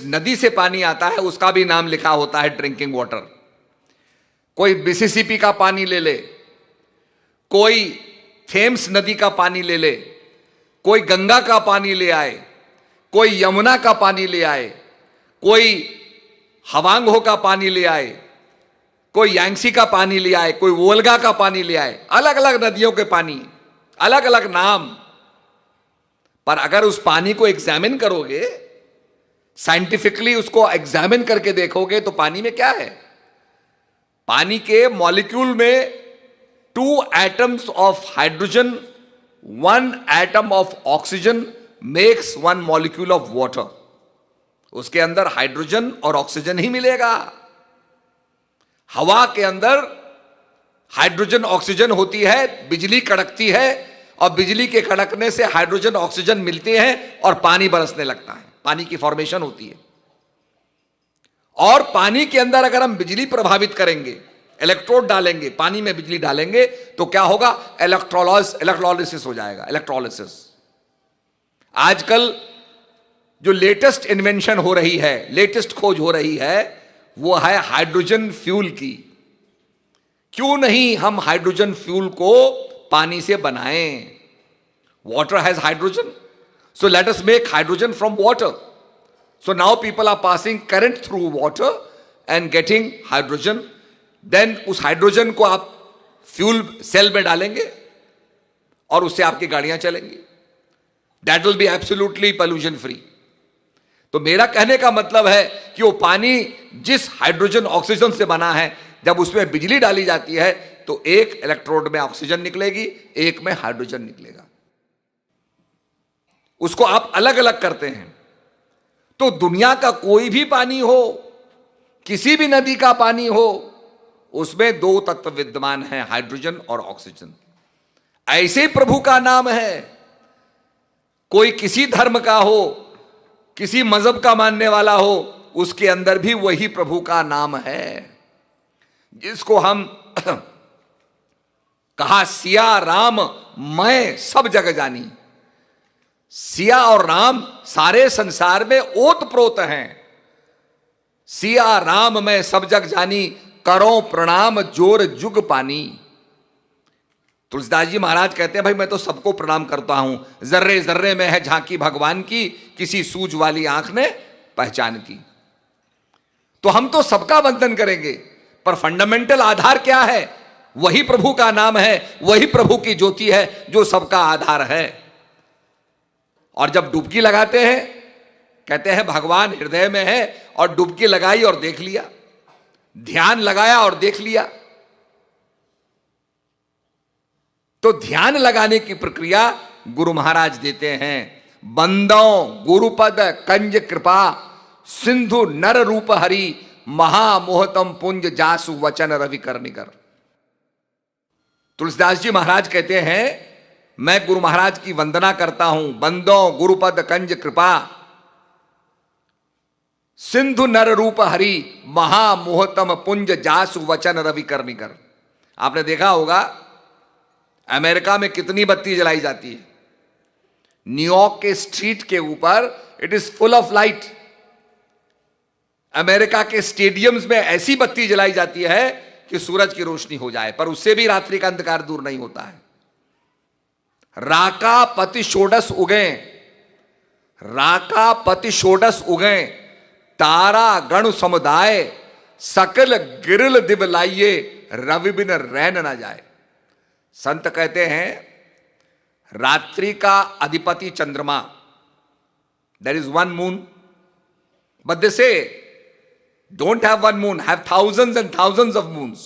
नदी से पानी आता है उसका भी नाम लिखा होता है ड्रिंकिंग वाटर। कोई मिसिसिपी का पानी ले ले, कोई थेम्स नदी का पानी ले ले, कोई गंगा का पानी ले आए, कोई यमुना का पानी ले आए, कोई हवांगो का पानी ले आए, कोई यांगसी का पानी ले आए, कोई वोल्गा का पानी ले आए, अलग अलग नदियों के पानी, अलग अलग नाम। पर अगर उस पानी को एग्जामिन करोगे, साइंटिफिकली उसको एग्जामिन करके देखोगे तो पानी में क्या है? पानी के मॉलिक्यूल में 2 atoms of hydrogen, 1 atom of oxygen makes 1 molecule of water. उसके अंदर हाइड्रोजन और ऑक्सीजन ही मिलेगा। हवा के अंदर हाइड्रोजन ऑक्सीजन होती है, बिजली कड़कती है और बिजली के कड़कने से हाइड्रोजन ऑक्सीजन मिलते हैं और पानी बरसने लगता है, पानी की फॉर्मेशन होती है। और पानी के अंदर अगर हम बिजली प्रभावित करेंगे, इलेक्ट्रोड डालेंगे, पानी में बिजली डालेंगे तो क्या होगा? इलेक्ट्रोलिसिस हो जाएगा, इलेक्ट्रोलिसिस। आजकल जो लेटेस्ट इन्वेंशन हो रही है, लेटेस्ट खोज हो रही है, वो है हाइड्रोजन फ्यूल की। क्यों नहीं हम हाइड्रोजन फ्यूल को पानी से बनाएं? Water has hydrogen, so let us make hydrogen from water. So now people are passing current through water and getting hydrogen. Then उस हाइड्रोजन को आप फ्यूल सेल में डालेंगे और उससे आपकी गाड़ियां चलेंगी। That will be absolutely pollution free. तो मेरा कहने का मतलब है कि वो पानी जिस हाइड्रोजन ऑक्सीजन से बना है, जब उसमें बिजली डाली जाती है तो एक इलेक्ट्रोड में ऑक्सीजन निकलेगी, एक में हाइड्रोजन निकलेगा। उसको आप अलग अलग करते हैं। तो दुनिया का कोई भी पानी हो, किसी भी नदी का पानी हो, उसमें 2 तत्व विद्यमान हैं, हाइड्रोजन और ऑक्सीजन। ऐसे ही प्रभु का नाम है। कोई किसी धर्म का हो, किसी मजहब का मानने वाला हो, उसके अंदर भी वही प्रभु का नाम है, जिसको हम कहा सिया राम मैं सब जग जानी। सिया और राम सारे संसार में ओत प्रोत हैं। सिया राम मैं सब जग जानी, करो प्रणाम जोर जुग पानी। तुलसीदास जी महाराज कहते हैं, भाई मैं तो सबको प्रणाम करता हूं, जर्रे जर्रे में है झांकी भगवान की, किसी सूझ वाली आंख ने पहचान की। तो हम तो सबका वंदन करेंगे, पर फंडामेंटल आधार क्या है? वही प्रभु का नाम है, वही प्रभु की ज्योति है जो सबका आधार है। और जब डुबकी लगाते हैं, कहते हैं भगवान हृदय में है, और डुबकी लगाई और देख लिया, ध्यान लगाया और देख लिया। तो ध्यान लगाने की प्रक्रिया गुरु महाराज देते हैं। बंदो गुरुपद कंज कृपा, सिंधु नर रूप हरि, महामोहतम पुंज जासु वचन रवि करनिकर। तुलसीदास जी महाराज कहते हैं, मैं गुरु महाराज की वंदना करता हूं। बंदो गुरुपद कंज कृपा, सिंधु नर रूप हरि, महामोहतम पुंज जासु वचन रवि करनिकर। आपने देखा होगा अमेरिका में कितनी बत्ती जलाई जाती है। न्यूयॉर्क के स्ट्रीट के ऊपर it is full of light. America के स्टेडियम्स में ऐसी बत्ती जलाई जाती है कि सूरज की रोशनी हो जाए, पर उससे भी रात्रि का अंधकार दूर नहीं होता है। राका पति षोडश उगे, राका पति षोडश उगे, तारा गण समुदाय, सकल गिरल दिव लाइये, रवि बिन रैन ना जाए। संत कहते हैं रात्रि का अधिपति चंद्रमा, there is 1 moon, but they say don't have 1 moon, have thousands and thousands of moons.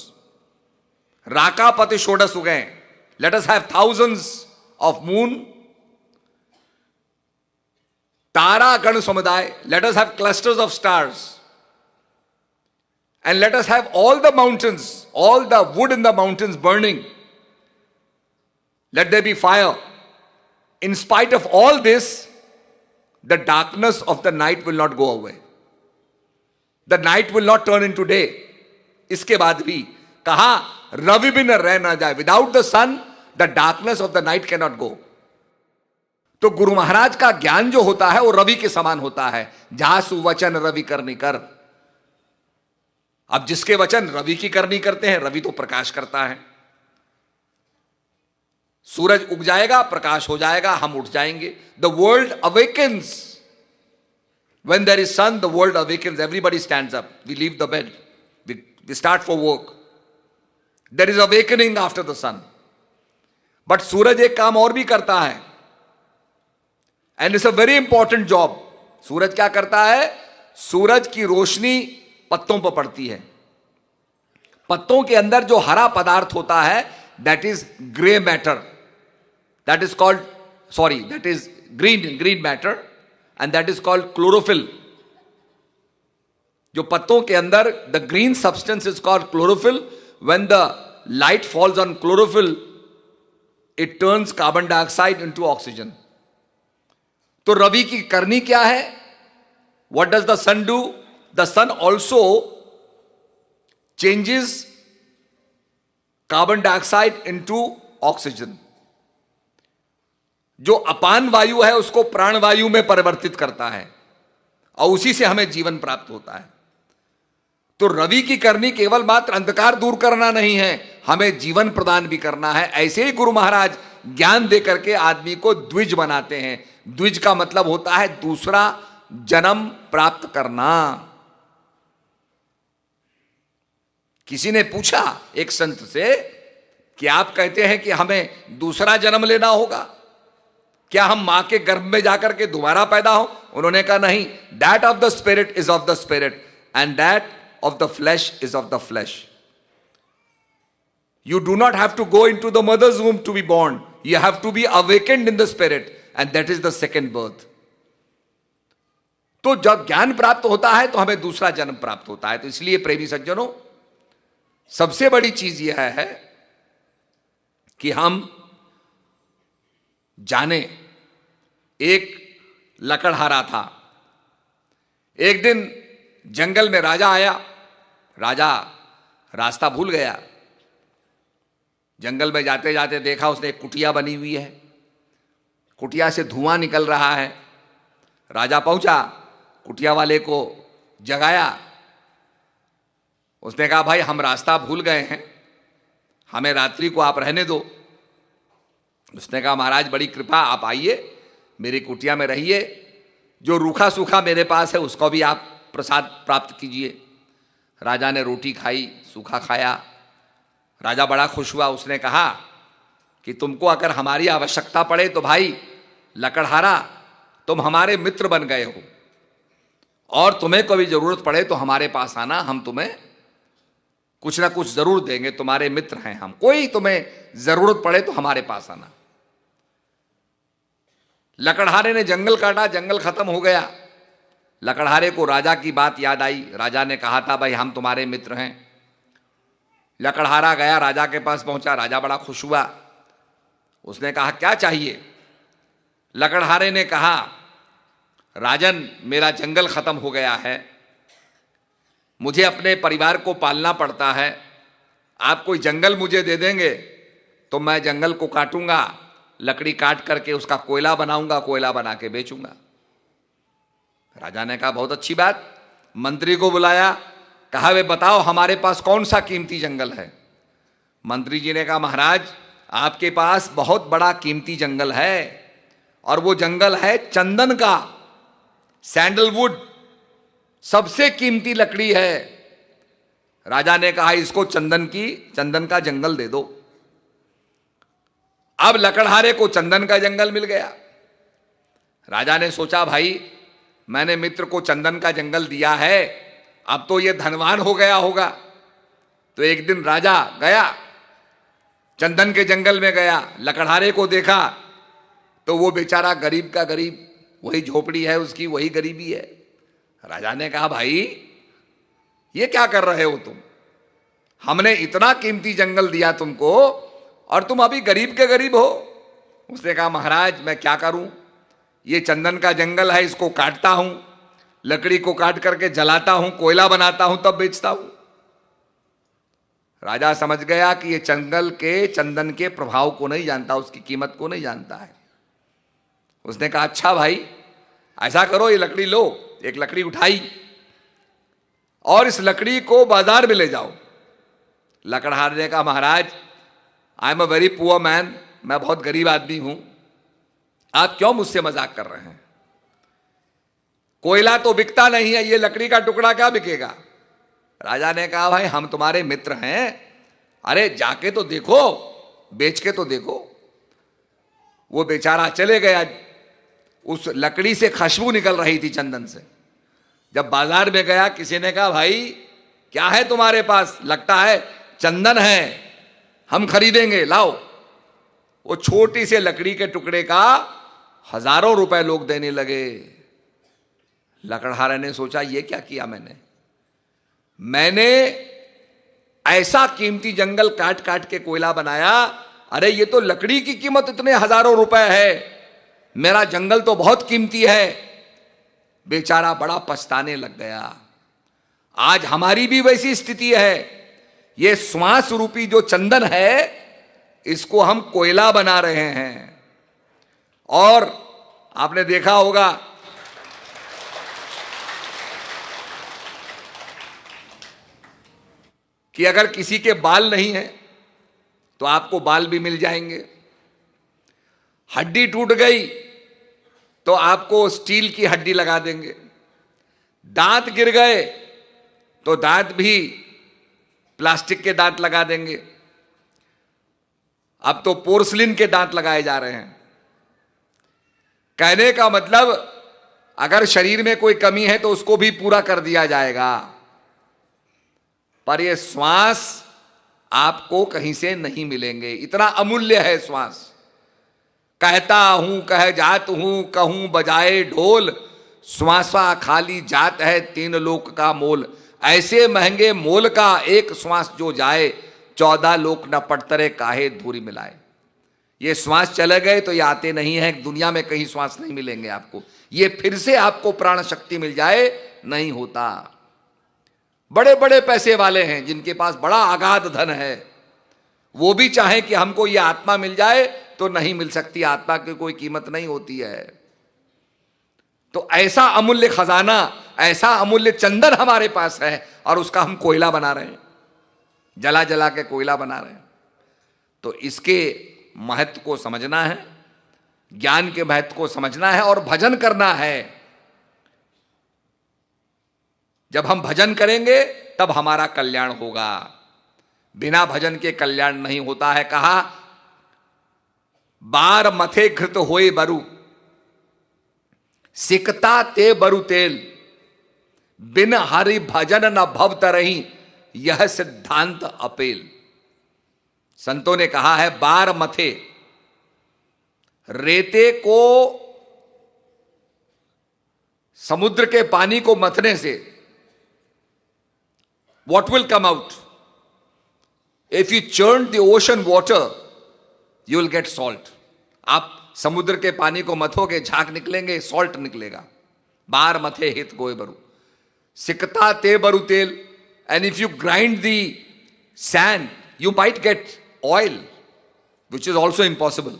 राका पति षोडश उगे, let us have thousands of moon. तारा गण समुदाय, let us have clusters of stars. And let us have all the mountains, all the wood in the mountains burning. Let there be fire. In spite of all this, the darkness of the night will not go away. The night will not turn into day. इसके बाद भी कहा रवि बिन रह ना जाए, without the sun the darkness of the night can not go. तो गुरु महाराज का ज्ञान जो होता है वो रवि के समान होता है। जासु वचन रवि करनी कर। अब जिसके वचन रवि की करनी करते हैं, रवि तो प्रकाश करता है। सूरज उग जाएगा, प्रकाश हो जाएगा, हम उठ जाएंगे। The world awakens when there is sun, the world awakens, everybody stands up, we leave the bed, we start for work. There is awakening after the sun. But सूरज एक काम और भी करता है, and it's a very important job. सूरज क्या करता है? सूरज की रोशनी पत्तों पर पड़ती है। पत्तों के अंदर जो हरा पदार्थ होता है, that is grey matter, that is called, sorry, that is green matter, and that is called chlorophyll. जो पत्तों के अंदर, the green substance is called chlorophyll. When the light falls on chlorophyll, it turns carbon dioxide into oxygen. तो रवि की करनी क्या है? What does the sun do? The sun also changes carbon dioxide into oxygen. जो अपान वायु है उसको प्राणवायु में परिवर्तित करता है, और उसी से हमें जीवन प्राप्त होता है। तो रवि की करनी केवल मात्र अंधकार दूर करना नहीं है, हमें जीवन प्रदान भी करना है। ऐसे ही गुरु महाराज ज्ञान दे करके आदमी को द्विज बनाते हैं। द्विज का मतलब होता है दूसरा जन्म प्राप्त करना। किसी ने पूछा एक संत से कि आप कहते हैं कि हमें दूसरा जन्म लेना होगा, क्या हम मां के गर्भ में जाकर के दोबारा पैदा हो? उन्होंने कहा नहीं, that of the spirit is of the spirit and that of the flash is of the flash. You do not have to go into the mother's womb to be born. You have to be awakened in the spirit, and that is the second birth. तो जब ज्ञान प्राप्त होता है तो हमें दूसरा जन्म प्राप्त होता है। तो इसलिए प्रेमी सज्जनों, सबसे बड़ी चीज यह है कि हम जाने। एक लकड़हारा था, एक दिन जंगल में राजा आया। राजा रास्ता भूल गया। जंगल में जाते जाते देखा उसने एक कुटिया बनी हुई है, कुटिया से धुआं निकल रहा है। राजा पहुंचा, कुटिया वाले को जगाया। उसने कहा भाई हम रास्ता भूल गए हैं, हमें रात्रि को आप रहने दो। उसने कहा महाराज बड़ी कृपा, आप आइए मेरी कुटिया में रहिए, जो रूखा सूखा मेरे पास है उसको भी आप प्रसाद प्राप्त कीजिए। राजा ने रोटी खाई, सूखा खाया। राजा बड़ा खुश हुआ। उसने कहा कि तुमको अगर हमारी आवश्यकता पड़े तो भाई लकड़हारा तुम हमारे मित्र बन गए हो, और तुम्हें कभी जरूरत पड़े तो हमारे पास आना, हम तुम्हें कुछ ना कुछ जरूर देंगे, तुम्हारे मित्र हैं हम। कोई तुम्हें जरूरत पड़े तो हमारे पास आना। लकड़हारे ने जंगल काटा, जंगल खत्म हो गया। लकड़हारे को राजा की बात याद आई। राजा ने कहा था भाई हम तुम्हारे मित्र हैं। लकड़हारा गया, राजा के पास पहुंचा। राजा बड़ा खुश हुआ। उसने कहा क्या चाहिए? लकड़हारे ने कहा राजन मेरा जंगल खत्म हो गया है, मुझे अपने परिवार को पालना पड़ता है, आप कोई जंगल मुझे दे देंगे तो मैं जंगल को काटूंगा, लकड़ी काट करके उसका कोयला बनाऊंगा, कोयला बना के बेचूंगा। राजा ने कहा बहुत अच्छी बात। मंत्री को बुलाया, कहा वे बताओ हमारे पास कौन सा कीमती जंगल है। मंत्री जी ने कहा महाराज आपके पास बहुत बड़ा कीमती जंगल है, और वो जंगल है चंदन का, सैंडलवुड, सबसे कीमती लकड़ी है। राजा ने कहा इसको चंदन का जंगल दे दो। अब लकड़हारे को चंदन का जंगल मिल गया। राजा ने सोचा भाई मैंने मित्र को चंदन का जंगल दिया है, अब तो ये धनवान हो गया होगा। तो एक दिन राजा गया, चंदन के जंगल में गया, लकड़हारे को देखा तो वो बेचारा गरीब का गरीब, वही झोपड़ी है उसकी, वही गरीबी है। राजा ने कहा भाई ये क्या कर रहे हो तुम, हमने इतना कीमती जंगल दिया तुमको और तुम अभी गरीब के गरीब हो। उसने कहा महाराज मैं क्या करूं, ये चंदन का जंगल है, इसको काटता हूं, लकड़ी को काट करके जलाता हूं, कोयला बनाता हूं, तब बेचता हूं। राजा समझ गया कि ये जंगल के चंदन के प्रभाव को नहीं जानता, उसकी कीमत को नहीं जानता है। उसने कहा अच्छा भाई ऐसा करो, ये लकड़ी लो। एक लकड़ी उठाई और इस लकड़ी को बाजार में ले जाओ। लकड़हार ने कहा महाराज I am a very poor man, मैं बहुत गरीब आदमी हूं, आप क्यों मुझसे मजाक कर रहे हैं? कोयला तो बिकता नहीं है, ये लकड़ी का टुकड़ा क्या बिकेगा? राजा ने कहा भाई हम तुम्हारे मित्र हैं, अरे जाके तो देखो, बेच के तो देखो। वो बेचारा चले गया, उस लकड़ी से खुशबू निकल रही थी चंदन से। जब बाजार में गया किसी ने कहा भाई क्या है तुम्हारे पास? लगता है चंदन है, हम खरीदेंगे, लाओ। वो छोटी से लकड़ी के टुकड़े का हजारों रुपए लोग देने लगे। लकड़हारे ने सोचा ये क्या किया मैंने ऐसा कीमती जंगल काट काट के कोयला बनाया, अरे ये तो लकड़ी की कीमत इतने हजारों रुपए है, मेरा जंगल तो बहुत कीमती है। बेचारा बड़ा पछताने लग गया। आज हमारी भी वैसी स्थिति है, ये श्वास रूपी जो चंदन है इसको हम कोयला बना रहे हैं। और आपने देखा होगा कि अगर किसी के बाल नहीं है तो आपको बाल भी मिल जाएंगे। हड्डी टूट गई तो आपको स्टील की हड्डी लगा देंगे। दांत गिर गए तो दांत भी प्लास्टिक के दांत लगा देंगे। अब तो पोर्सलिन के दांत लगाए जा रहे हैं। कहने का मतलब अगर शरीर में कोई कमी है तो उसको भी पूरा कर दिया जाएगा, पर यह श्वास आपको कहीं से नहीं मिलेंगे। इतना अमूल्य है श्वास। कहता हूं कह जात हूं, कहूं बजाए ढोल, श्वासा खाली जात है तीन लोक का मोल। ऐसे महंगे मोल का एक श्वास जो जाए, 14 लोक न पटतरे काहे धूरी मिलाए। ये श्वास चले गए तो ये आते नहीं है, दुनिया में कहीं श्वास नहीं मिलेंगे आपको। ये फिर से आपको प्राण शक्ति मिल जाए नहीं होता। बड़े बड़े पैसे वाले हैं जिनके पास बड़ा अगाध धन है, वो भी चाहें कि हमको ये आत्मा मिल जाए तो नहीं मिल सकती। आत्मा की कोई कीमत नहीं होती है। तो ऐसा अमूल्य खजाना, ऐसा अमूल्य चंदन हमारे पास है और उसका हम कोयला बना रहे हैं, जला जला के कोयला बना रहे हैं। तो इसके महत्व को समझना है, ज्ञान के महत्व को समझना है और भजन करना है। जब हम भजन करेंगे तब हमारा कल्याण होगा। बिना भजन के कल्याण नहीं होता है। कहा बार मथे घृत होए बरु, सिकता ते बरु तेल, बिन हरि भजन न भव तरही, यह सिद्धांत अपेल। संतों ने कहा है बार मथे, रेते को समुद्र के पानी को मथने से what will come out? If you churn the ocean water, you will get salt. आप समुद्र के पानी को मथोगे, झाग निकलेंगे, सॉल्ट निकलेगा। बार मथे हित गोए बरु, सिकता ते बरु तेल। And if you grind the sand, you might get oil, which is also impossible.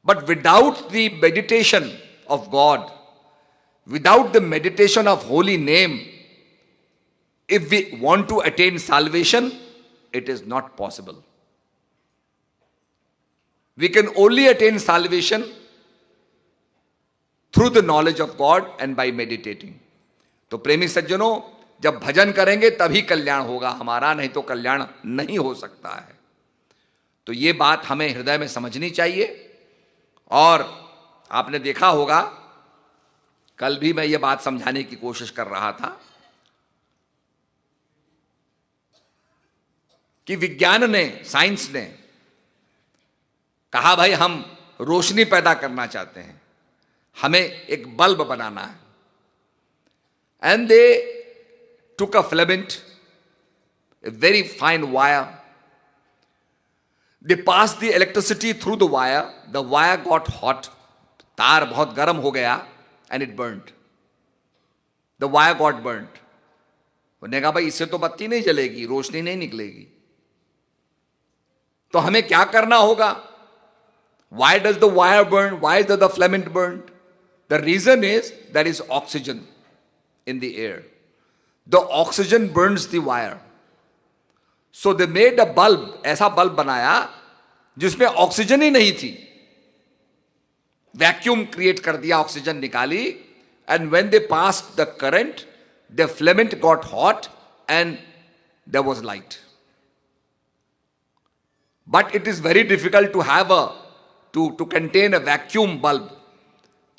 But without the meditation of God, without the meditation of holy name, if we want to attain salvation, it is not possible. We can only attain salvation through the knowledge of God and by meditating. तो प्रेमी सज्जनों, जब भजन करेंगे तभी कल्याण होगा हमारा, नहीं तो कल्याण नहीं हो सकता है। तो ये बात हमें हृदय में समझनी चाहिए। और आपने देखा होगा, कल भी मैं ये बात समझाने की कोशिश कर रहा था कि विज्ञान ने, साइंस ने कहा भाई हम रोशनी पैदा करना चाहते हैं, हमें एक बल्ब बनाना है। And they took a filament, a very fine wire. They passed the electricity through the wire. The wire got hot. तार बहुत गर्म हो गया and it burned. The wire got burnt. उन्होंने कहा भाई इससे तो बत्ती नहीं जलेगी, रोशनी नहीं निकलेगी। तो हमें क्या करना होगा? Why does the wire burn? Why does the filament burn? The reason is there is oxygen in the air. The oxygen burns the wire. So they made a bulb, ऐसा बल्ब बनाया जिसमें ऑक्सीजन ही नहीं थी. Vacuum create कर दिया, oxygen निकाली, and when they passed the current the filament got hot and there was light. But it is very difficult to have to contain a vacuum bulb.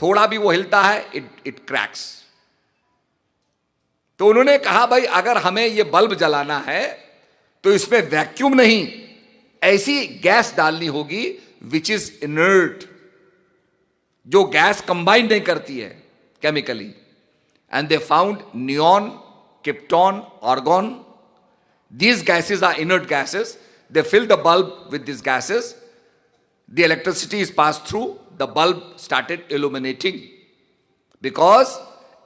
थोड़ा भी वो हिलता है, इट क्रैक्स. तो उन्होंने कहा भाई अगर हमें ये बल्ब जलाना है तो इसमें वैक्यूम नहीं, ऐसी गैस डालनी होगी विच इज इनर्ट, जो गैस कंबाइन नहीं करती है chemically. And they found neon, krypton, argon. These gases are inert gases. They fill the bulb with these gases. The electricity is passed through. The bulb started illuminating because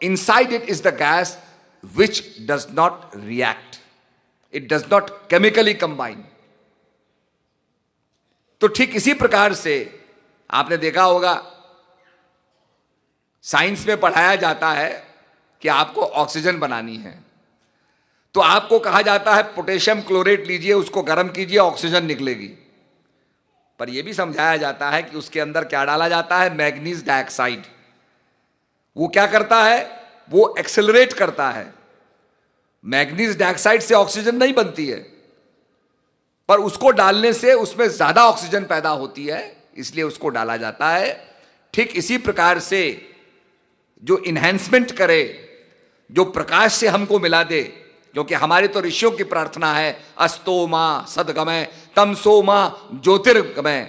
inside it is the gas which does not react. It does not chemically combine. तो ठीक इसी प्रकार से आपने देखा होगा science में पढ़ाया जाता है कि आपको ऑक्सीजन बनानी है तो आपको कहा जाता है पोटेशियम क्लोरेट लीजिए, उसको गर्म कीजिए, ऑक्सीजन निकलेगी. पर यह भी समझाया जाता है कि उसके अंदर क्या डाला जाता है, मैग्नीज डाइऑक्साइड. वो क्या करता है, वो एक्सेलरेट करता है. मैग्नीज डाइऑक्साइड से ऑक्सीजन नहीं बनती है, पर उसको डालने से उसमें ज्यादा ऑक्सीजन पैदा होती है, इसलिए उसको डाला जाता है. ठीक इसी प्रकार से जो इन्हेंसमेंट करे, जो प्रकाश से हमको मिला दे, क्योंकि हमारी तो ऋषियों की प्रार्थना है, अस्तो मां सदगमय तमसो मां ज्योतिर्गमय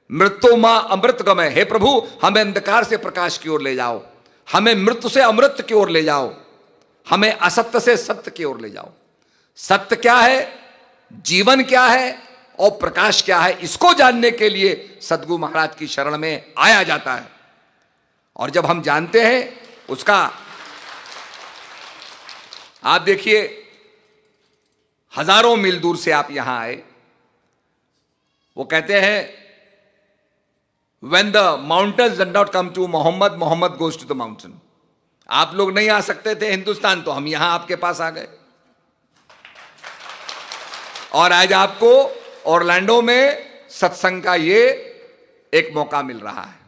मृत्यो मां अमृत गमय. हे प्रभु हमें अंधकार से प्रकाश की ओर ले जाओ, हमें मृत्यु से अमृत की ओर ले जाओ, हमें असत्य से सत्य की ओर ले जाओ. सत्य क्या है, जीवन क्या है और प्रकाश क्या है, इसको जानने के लिए सद्गुरु महाराज की शरण में आया जाता है. और जब हम जानते हैं उसका, आप देखिए हजारों मील दूर से आप यहां आए. वो कहते हैं when the mountains did not come to Muhammad, Muhammad goes to the mountain. आप लोग नहीं आ सकते थे हिंदुस्तान, तो हम यहां आपके पास आ गए. और आज आपको ऑरलैंडो में सत्संग का ये एक मौका मिल रहा है.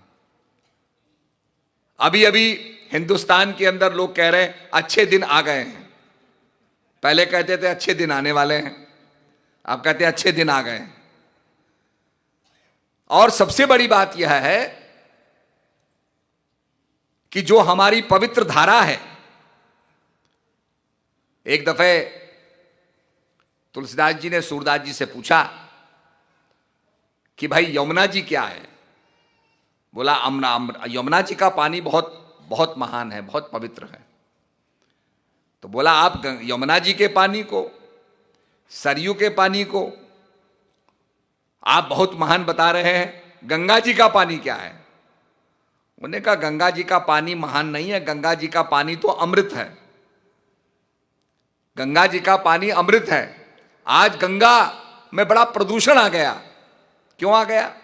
अभी अभी हिंदुस्तान के अंदर लोग कह रहे हैं अच्छे दिन आ गए हैं. पहले कहते थे अच्छे दिन आने वाले हैं, अब कहते हैं अच्छे दिन आ गए हैं. और सबसे बड़ी बात यह है कि जो हमारी पवित्र धारा है, एक दफे तुलसीदास जी ने सूरदास जी से पूछा कि भाई यमुना जी क्या है. बोला यमुना जी का पानी बहुत बहुत महान है, बहुत पवित्र है. तो बोला आप यमुना जी के पानी को, सरयू के पानी को आप बहुत महान बता रहे हैं, गंगा जी का पानी क्या है. उन्होंने कहा गंगा जी का पानी महान नहीं है, गंगा जी का पानी तो अमृत है. गंगा जी का पानी अमृत है. आज गंगा में बड़ा प्रदूषण आ गया. क्यों आ गया?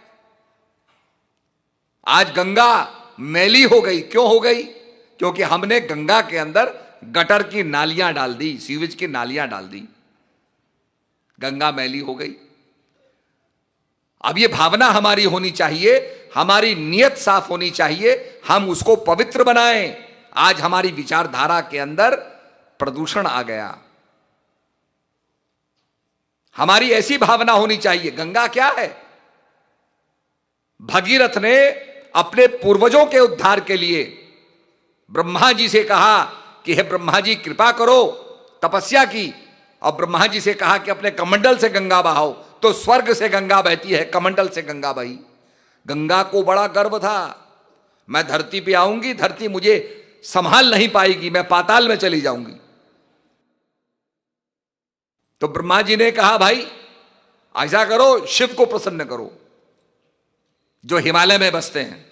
आज गंगा मैली हो गई. क्यों हो गई? क्योंकि हमने गंगा के अंदर गटर की नालियां डाल दी, सीवेज की नालियां डाल दी, गंगा मैली हो गई. अब ये भावना हमारी होनी चाहिए, हमारी नियत साफ होनी चाहिए, हम उसको पवित्र बनाएं. आज हमारी विचारधारा के अंदर प्रदूषण आ गया. हमारी ऐसी भावना होनी चाहिए. गंगा क्या है? भगीरथ ने अपने पूर्वजों के उद्धार के लिए ब्रह्मा जी से कहा कि हे ब्रह्मा जी कृपा करो, तपस्या की, और ब्रह्मा जी से कहा कि अपने कमंडल से गंगा बहाओ. तो स्वर्ग से गंगा बहती है, कमंडल से गंगा बही. गंगा को बड़ा गर्व था, मैं धरती पे आऊंगी, धरती मुझे संभाल नहीं पाएगी, मैं पाताल में चली जाऊंगी. तो ब्रह्मा जी ने कहा भाई ऐसा करो, शिव को प्रसन्न करो, जो हिमालय में बसते हैं,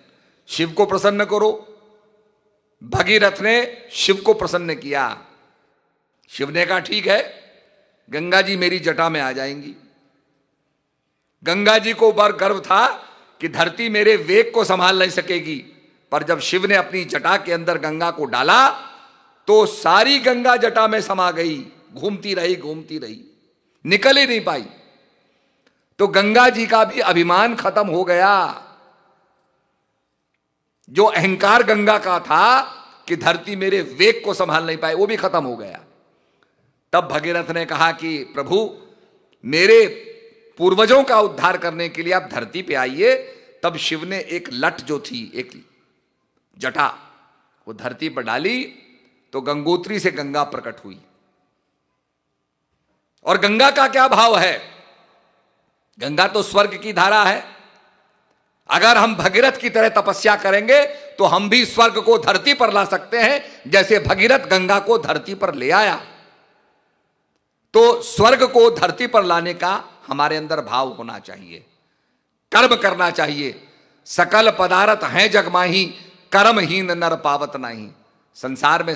शिव को प्रसन्न करो. भगीरथ ने शिव को प्रसन्न किया. शिव ने कहा ठीक है, गंगा जी मेरी जटा में आ जाएंगी. गंगा जी को बर गर्व था कि धरती मेरे वेग को संभाल नहीं सकेगी, पर जब शिव ने अपनी जटा के अंदर गंगा को डाला तो सारी गंगा जटा में समा गई, घूमती रही, निकल ही नहीं पाई। तो गंगा जी का भी अभिमान खत्म हो गया। जो अहंकार गंगा का था कि धरती मेरे वेग को संभाल नहीं पाए, वो भी खत्म हो गया। तब भगीरथ ने कहा कि प्रभु, मेरे पूर्वजों का उद्धार करने के लिए आप धरती पे आइए। तब शिव ने एक लठ जो थी, एक जटा, वो धरती पर डाली तो गंगोत्री से गंगा प्रकट हुई। और गंगा का क्या भाव है? गंगा तो स्वर्ग की धारा है। अगर हम भगीरथ की तरह तपस्या करेंगे तो हम भी स्वर्ग को धरती पर ला सकते हैं, जैसे भगीरथ गंगा को धरती पर ले आया। तो स्वर्ग को धरती पर लाने का हमारे अंदर भाव होना चाहिए, कर्म करना चाहिए। सकल पदार्थ हैं जग माही, कर्महीन नर पावत नाही। संसार में